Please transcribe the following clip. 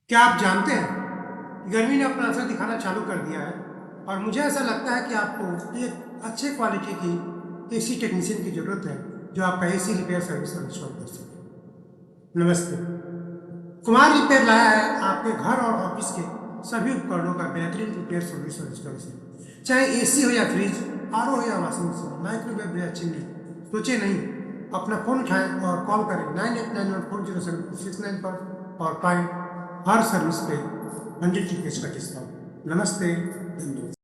क्या आप जानते हैं कि गर्मी ने अपना असर दिखाना चालू कर दिया है और मुझे ऐसा लगता है कि आपको एक अच्छे क्वालिटी की एसी टेक्नीशियन की ज़रूरत है जो आपका एसी रिपेयर सर्विस और इंस्टॉल कर सके। नमस्ते। कुमार रिपेयर लाया है आपके घर और ऑफिस के सभी उपकरणों का बेहतरीन रिपेयर सर्विस और इंस्टॉलेशन। चाहे एसी हो या फ्रिज, आरओ हो या वॉशिंग मशीन, माइक्रोवेव या चिमनी, सोचे नहीं, अपना फ़ोन उठाएं और कॉल करें 9891407669 पर और पाएं हर सर्विस पे 100 रुपीज़ का डिस्काउंट। नमस्ते, धन्यवाद।